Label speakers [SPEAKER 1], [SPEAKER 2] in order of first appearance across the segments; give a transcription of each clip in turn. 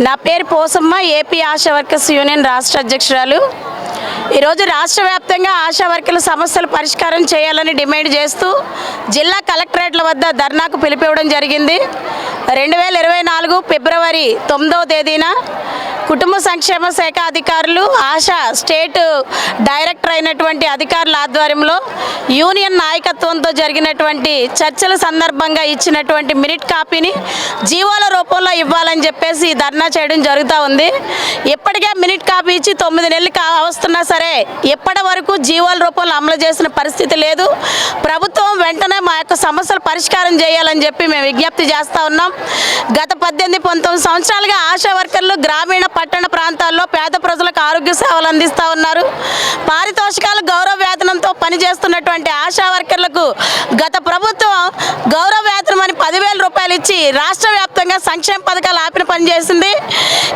[SPEAKER 1] నా పేరు Posamma, AP ASHA workers union రాష్ట్ర అధ్యక్షురాలు. ఈరోజు రాష్ట్ర వ్యాప్తంగా ఆశా వర్కర్ల సమస్యలు పరిష్కారం చేయాలని డిమాండ్ చేస్తూ జిల్లా కలెక్టరేట్ల వద్ద ధర్నాకు పిలిపివ్వడం జరిగింది. 2024 ఫిబ్రవరి 9వ తేదీన కుటుంబ సంక్షేమ శాఖ అధికారులు, ఆశా స్టేట్ డైరెక్టర్ అయినటువంటి అధికారుల ఆధ్వర్యంలో యూనియన్ నాయకత్వంతో జరిగినటువంటి చర్చల సందర్భంగా ఇచ్చినటువంటి మినిట్ కాపీని జీవోల రూపంలో ఇవ్వాలని చెప్పేసి ధర్నా చేయడం జరుగుతూ ఉంది. ఇప్పటికే మినిట్ కాపీ ఇచ్చి 9 నెలలు వస్తున్నా సరే ఇప్పటి వరకు జీవోల రూపంలో అమలు చేసిన పరిస్థితి లేదు. ప్రభుత్వం వెంటనే మా యొక్క సమస్యలు పరిష్కారం చేయాలని చెప్పి మేము విజ్ఞప్తి చేస్తూ ఉన్నాం. గత 18-19 సంవత్సరాలుగా ఆశా వర్కర్లు గ్రామీణ పట్టణ ప్రాంతాల్లో పేద ప్రజలకు ఆరోగ్య సేవలు అందిస్తూ ఉన్నారు. పారితోషికాలు గౌరవ వేతనంతో పనిచేస్తున్నటువంటి ఆశా వర్కర్లకు గత ప్రభుత్వం గౌరవ వేతనం అని 10,000 రూపాయలు ఇచ్చి రాష్ట్ర వ్యాప్తంగా సంక్షేమ పథకాలు ఆపిన పనిచేసింది.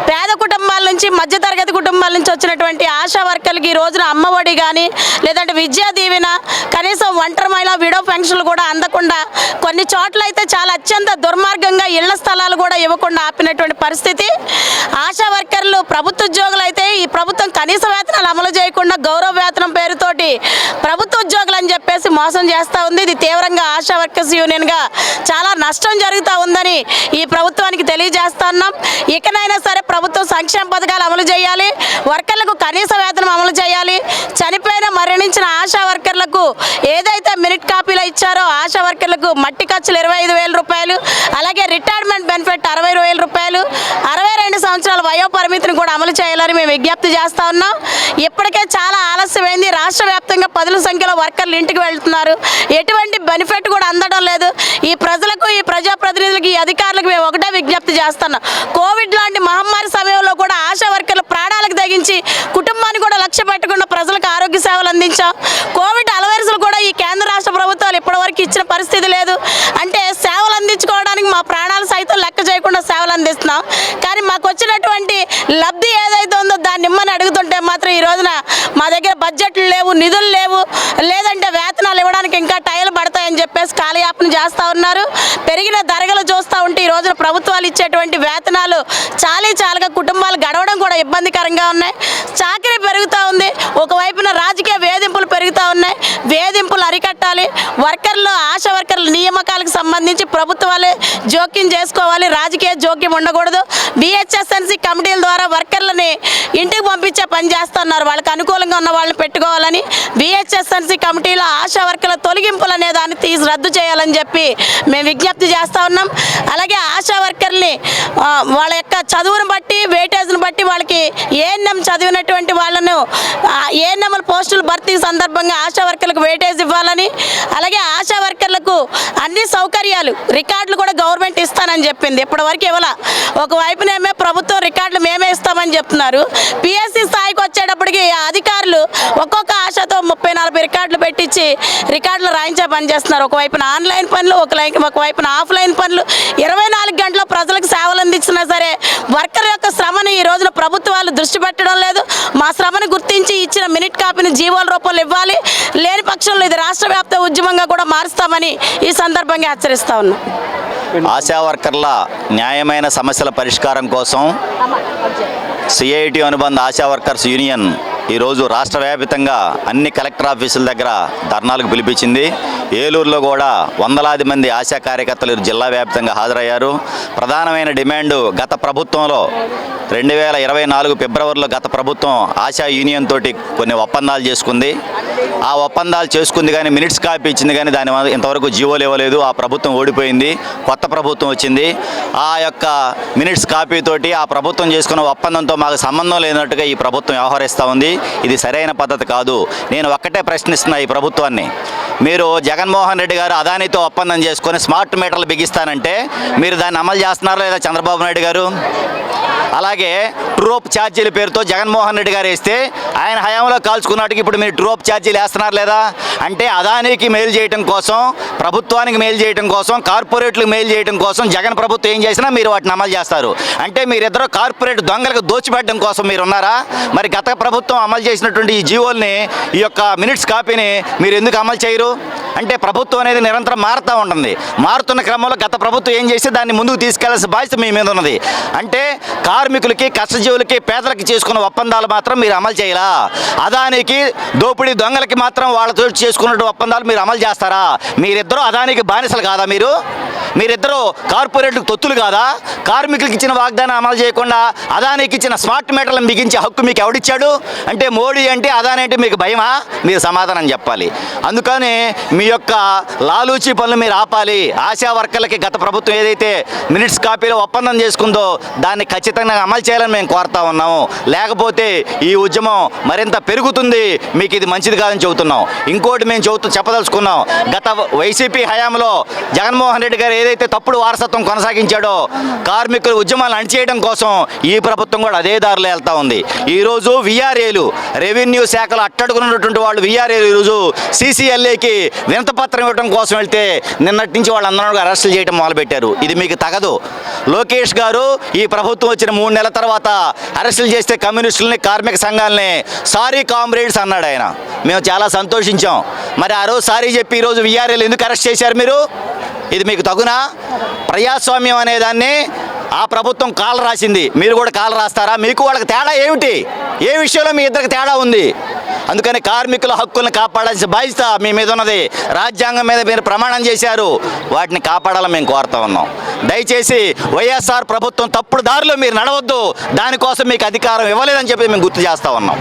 [SPEAKER 1] పేద కుటుంబాల నుంచి, మధ్యతరగతి కుటుంబాల నుంచి వచ్చినటువంటి ఆశా వర్కర్లకి ఈ రోజున అమ్మఒడి కానీ, లేదంటే విద్యా దీవెన, కనీసం ఒంటరి మహిళా విడో పెన్షన్లు కూడా అందకుండా, కొన్ని చోట్ల అయితే చాలా అత్యంత దుర్మార్గంగా ఇళ్ల స్థలాలు కూడా ఇవ్వకుండా ఆపినటువంటి పరిస్థితి. ఆశా వర్కర్లు ప్రభుత్వ ఉద్యోగులు అయితే ఈ ప్రభుత్వం కనీస వేతనాలు అమలు చేయకుండా గౌరవ వేతనం పేరుతోటి ప్రభుత్వ ఉద్యోగులు అని చెప్పేసి మోసం చేస్తూ ఉంది. ఇది తీవ్రంగా ఆశా వర్కర్స్ యూనియన్గా చాలా నష్టం జరుగుతూ ఉందని ఈ ప్రభుత్వానికి తెలియజేస్తా ఉన్నాం. ఇకనైనా సరే ప్రభుత్వం సంక్షేమ పథకాలు అమలు చేయాలి, వర్కర్లకు కనీస వేతనం అమలు చేయాలి. చనిపోయిన, మరణించిన ఆశా వర్కర్లకు ఏదైతే మినిట్ కాపీలో ఇచ్చారో ఆశా వర్కర్లకు మట్టి ఖర్చులు 25,000 రూపాయలు, అలాగే రిటైర్మెంట్ బెనిఫిట్ 60,000 రూపాయలు, 62 సంవత్సరాల వయో పరిమితిని కూడా అమలు చేయాలని మేము విజ్ఞప్తి చేస్తా ఉన్నాం. ఇప్పటికే చాలా ఆలస్యమైంది. రాష్ట్ర వ్యాప్తంగా 10ల సంఖ్యలో వర్కర్లు ఇంటికి వెళ్తున్నారు. ఎటువంటి బెనిఫిట్ కూడా అందడం లేదు. ఈ ప్రజలకు, ఈ ప్రజాప్రతినిధులకు, ఈ అధికారులకు మేము ఒకటే విజ్ఞప్తి చేస్తున్నాం. కోవిడ్ లాంటి మహమ్మారి సమయంలో కూడా ఆశా వర్కర్లు ప్రాణాలకు తెగించి కుటుంబాన్ని కూడా లక్ష్య పెట్టకుండా ప్రజలకు ఆరోగ్య సేవలు అందించాం. కోవిడ్ అలవెన్సులు కూడా ఈ కేంద్ర రాష్ట్ర ప్రభుత్వాలు ఇప్పటివరకు ఇచ్చిన పరిస్థితి లేదు. అంటే సేవలు అందించుకోవడానికి మా ప్రాణాలు సైతం లెక్క చేయకుండా సేవలు అందిస్తున్నాం. కానీ మాకు వచ్చినటువంటి లబ్ధి ఏదైతే ఉందో దాన్ని ఇమ్మని అడుగుతుంటే మాత్రం ఈ రోజున మా దగ్గర బడ్జెట్లు లేవు, నిధులు లేవు, లేదంటే వేతనాలు ఇవ్వడానికి ఇంకా టైలు పడతాయని చెప్పేసి కాలయాపన చేస్తూ ఉన్నారు. పెరిగిన ధరలు చూస్తూ ఉంటే ఈ రోజున ప్రభుత్వాలు ఇచ్చేటువంటి వేతనాలు చాలాగా కుటుంబాలు గడవడం కూడా ఇబ్బందికరంగా ఉన్నాయి. చాకరీ పెరుగుతూ ఉంది. ఒకవైపున రాజకీయ వేధింపులు పెరుగుతూ ఉన్నాయి. వేధింపులు అరికట్టాలి. వర్కర్లు, ఆశా వర్కర్ల నియామకాలకు సంబంధించి ప్రభుత్వాలే జోక్యం చేసుకోవాలి. రాజకీయ జోక్యం ఉండకూడదు. BHSNC కమిటీల ద్వారా వర్కర్లని ఇంటికి పంపించే పని చేస్తున్నారు. వాళ్ళకి అనుకూలంగా ఉన్న వాళ్ళని పెట్టుకోవాలని BHSNC కమిటీలో ఆశా వర్కర్ల తొలగింపులు అనే దాన్ని రద్దు చేయాలని చెప్పి మేము విజ్ఞప్తి చేస్తూ ఉన్నాం. అలాగే ఆశా వర్కర్ని వాళ్ళ యొక్క చదువును బట్టి, వెయిటేజ్ని బట్టి వాళ్ళకి ANM చదివినటువంటి వాళ్ళను ANM పోస్టులు భర్తీ సందర్భంగా ఆశా వర్కర్లకు వెయిటేజ్ ఇవ్వాలని, అలాగే ఆశా వర్కర్లకు అన్ని సౌకర్యాలు, రికార్డులు కూడా గవర్నమెంట్ ఇస్తానని చెప్పింది. ఇప్పటివరకు ఇవ్వాల. ఒకవైపునేమే ప్రభుత్వం రికార్డులు మేమే ఇస్తామని చెప్తున్నారు. PSC స్థాయికి వచ్చేటప్పటికి అధికారులు ఒక్కొక్క ఆశతో 30-40 రికార్డులు పెట్టించి రికార్డులు రాయించే పని చేస్తున్నారు. ఒకవైపున ఆన్లైన్ పనులు, ఒకవైపున ఆఫ్లైన్ పనులు, 24 గంటల ప్రజలకు సేవలు అందించినా సరే వర్కర్ యొక్క శ్రమను ఈ రోజున ప్రభుత్వాలు దృష్టి పెట్టడం లేదు. మా శ్రమను గుర్తించి ఇచ్చిన మినిట్ కాపీని జీవోల రూపంలో ఇవ్వాలి. లేని పక్షంలో ఇది రాష్ట్ర వ్యాప్త ఉద్యమంగా కూడా మారుస్తామని ఈ సందర్భంగా హెచ్చరిస్తా ఉన్నాం.
[SPEAKER 2] ఆశా వర్కర్ల న్యాయమైన సమస్యల పరిష్కారం కోసం CIT అనుబంధ ఆశా వర్కర్స్ యూనియన్ ఈరోజు రాష్ట్ర వ్యాప్తంగా అన్ని కలెక్టర్ ఆఫీసుల దగ్గర ధర్నాలకు పిలిపించింది. ఏలూరులో కూడా వందలాది మంది ఆశా కార్యకర్తలు జిల్లా వ్యాప్తంగా హాజరయ్యారు. ప్రధానమైన డిమాండు గత ప్రభుత్వంలో 2024 ఫిబ్రవరిలో గత ప్రభుత్వం ఆశా యూనియన్ తోటి కొన్ని ఒప్పందాలు చేసుకుంది. ఆ ఒప్పందాలు చేసుకుంది కానీ మినిట్స్ కాపీ ఇచ్చింది కానీ దాని ఇంతవరకు జీవోలు ఇవ్వలేదు. ఆ ప్రభుత్వం ఓడిపోయింది. కొత్త ప్రభుత్వం వచ్చింది. ఆ యొక్క మినిట్స్ కాపీతోటి ఆ ప్రభుత్వం చేసుకున్న ఒప్పందంతో మాకు సంబంధం లేనట్టుగా ఈ ప్రభుత్వం వ్యవహరిస్తూ ఉంది. ఇది సరైన పద్ధతి కాదు. నేను ఒక్కటే ప్రశ్నిస్తున్నా ఈ ప్రభుత్వాన్ని. మీరు జగన్మోహన్ రెడ్డి గారు అదానితో ఒప్పందం చేసుకొని స్మార్ట్ మీటర్లు బిగిస్తానంటే మీరు దాన్ని అమలు చేస్తున్నారా లేదా చంద్రబాబు నాయుడు గారు? అలాగే ట్రోప్ ఛార్జీల పేరుతో జగన్మోహన్ రెడ్డి గారు వేస్తే ఆయన హయాంలో కాల్చుకున్నట్టుగా ఇప్పుడు మీరు ట్రోప్ ఛార్జీలు వేస్తున్నారు లేదా? అంటే అదానికి మేలు చేయడం కోసం, ప్రభుత్వానికి మేలు చేయడం కోసం, కార్పొరేట్లకు మేలు చేయడం కోసం జగన్ ప్రభుత్వం ఏం చేసినా మీరు వాటిని అమలు చేస్తారు. అంటే మీరిద్దరూ కార్పొరేట్ దొంగలకు దోచిపెట్టడం కోసం మీరు ఉన్నారా? మరి గత ప్రభుత్వం అమలు చేసినటువంటి ఈ జీవోల్ని, ఈ యొక్క మినిట్స్ కాపీని మీరు ఎందుకు అమలు చేయరు? అంటే ప్రభుత్వం అనేది నిరంతరం మారుతూ ఉంటుంది. మారుతున్న క్రమంలో గత ప్రభుత్వం ఏం చేస్తే దాన్ని ముందుకు తీసుకెళ్లాల్సిన బాధ్యత మీ మీద ఉన్నది. అంటే కార్మికులకి, కష్టజీవులకి, పేదలకి చేసుకున్న ఒప్పందాలు మాత్రం మీరు అమలు చేయాలా? అదానికి దోపిడీ దొంగలకి మాత్రం వాళ్ళతో చేసుకున్న ఒప్పందాలు మీరు అమలు చేస్తారా? మీరిద్దరూ అదానికి బానిసలు కాదా? మీరిద్దరూ కార్పొరేట్లకు తొత్తులు కాదా? కార్మికులకు ఇచ్చిన వాగ్దానం అమలు చేయకుండా అదానికి ఇచ్చిన స్మార్ట్ మీటర్లను బిగించే హక్కు మీకు ఎవడిచ్చాడు? అంటే మోడీ అంటే అదాని అంటే మీకు భయమా? మీరు సమాధానం చెప్పాలి. అందుకని మీ యొక్క లాలూచీ పనులు మీరు ఆపాలి. ఆశా వర్కర్లకి గత ప్రభుత్వం ఏదైతే మినిట్స్ కాపీలో ఒప్పందం చేసుకుందో దాన్ని ఖచ్చితంగా అమలు చేయాలని మేము కోరుతా ఉన్నాము. లేకపోతే ఈ ఉద్యమం మరింత పెరుగుతుంది. మీకు ఇది మంచిది కాదని చెబుతున్నాం. ఇంకోటి మేము చెప్పదలుచుకున్నాం. గత వైసీపీ హయాంలో జగన్మోహన్ రెడ్డి గారు ఏదైతే తప్పుడు వారసత్వం కొనసాగించాడో కార్మికుల ఉద్యమాలను అణిచేయడం కోసం ఈ ప్రభుత్వం కూడా అదే దారిలో వెళ్తా ఉంది. ఈరోజు విఆర్ఏలు, రెవెన్యూ శాఖలో అట్టడుగున్నటువంటి వాళ్ళు విఆర్ఏలు ఈరోజు CCLAకి వినతపత్రం ఇవ్వడం కోసం వెళ్తే నిన్నటి నుంచి వాళ్ళందరూ అరెస్టులు చేయడం మొదలుపెట్టారు. ఇది మీకు తగదు. లోకేష్ గారు ఈ ప్రభుత్వం వచ్చిన 3 నెలల తర్వాత అరెస్టులు చేస్తే కమ్యూనిస్టులని, కార్మిక సంఘాలని సారీ కామ్రేడ్స్ అన్నాడు ఆయన. మేము చాలా సంతోషించాం. మరి ఆ రోజు సారీ చెప్పి ఈరోజు విఆర్ఏలు ఎందుకు అరెస్ట్ చేశారు మీరు? ఇది మీకు తగునా? ప్రజాస్వామ్యం అనేదాన్ని ఆ ప్రభుత్వం కాలు రాసింది, మీరు కూడా కాలు రాస్తారా? మీకు వాళ్ళకి తేడా ఏమిటి? ఏ విషయంలో మీ ఇద్దరికి తేడా ఉంది? అందుకని కార్మికుల హక్కులను కాపాడాల్సిన బాధ్యత మీ మీద ఉన్నది. రాజ్యాంగం మీద మీరు ప్రమాణం చేశారు, వాటిని కాపాడాలని మేము కోరుతా ఉన్నాం. దయచేసి వైఎస్ఆర్ ప్రభుత్వం తప్పుడు దారిలో మీరు నడవద్దు. దానికోసం మీకు అధికారం ఇవ్వలేదని చెప్పి మేము గుర్తు చేస్తా ఉన్నాం.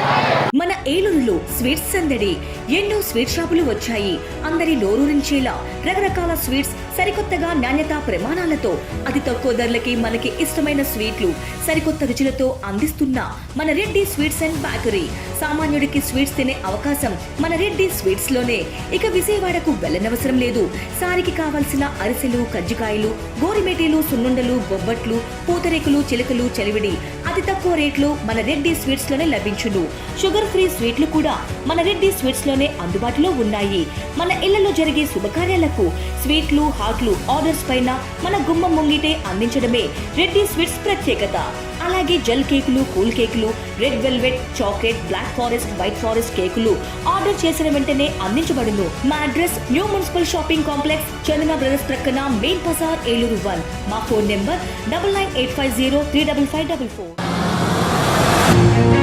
[SPEAKER 3] మన ఏలూరులో స్వీట్స్ సందడి. ఎన్నో స్వీట్ షాపులు వచ్చాయి. అందరి నోరూరించేలా రకరకాల స్వీట్స్ సరికొత్తగా నాణ్యతా ప్రమాణాలతో అతి తక్కువ ధరలకి మనకి ఇష్టమైన స్వీట్లు సరికొత్త రుచులతో అందిస్తున్న మన రెడ్డి స్వీట్స్ అండ్ బేకరీ. సామాన్యుడికి స్వీట్స్ తినే అవకాశం మన రెడ్డి స్వీట్స్ లోనే. ఇక విజయవాడకు వెళ్ళనవసరం లేదు. సారికి కావాల్సిన అరిసెలు, కజ్జికాయలు, గోరిమేటీలు, సున్నుండలు, బొబ్బట్లు, పూతరేకులు, చిలకలు, చలివిడి అతి తక్కువ రేట్లు మన రెడ్డి స్వీట్స్ లోనే లభించును. షుగర్ ఫ్రీ స్వీట్లు కూడా మన రెడ్డి స్వీట్స్ లోనే అందుబాటులో ఉన్నాయి. మన ఇళ్లలో జరిగే శుభకార్యాలకు స్వీట్లు, హాట్లు ఆర్డర్స్ పైన మన గుమ్మం ముంగిటే అందించడమే రెడ్డి స్వీట్స్ ప్రత్యేకత. అలాగే జెల్ కేకులు, కూల్ కేకులు, red velvet, chocolate, black forest, white forest కేకులు ఆర్డర్ చేసిన వెంటనే అందించబడును. మా address new municipal shopping complex, Chandana brothers ప్రక్కన మెయిన్ బజార్, ఏలూరు 1. మా ఫోన్ నెంబర్ 9985035544.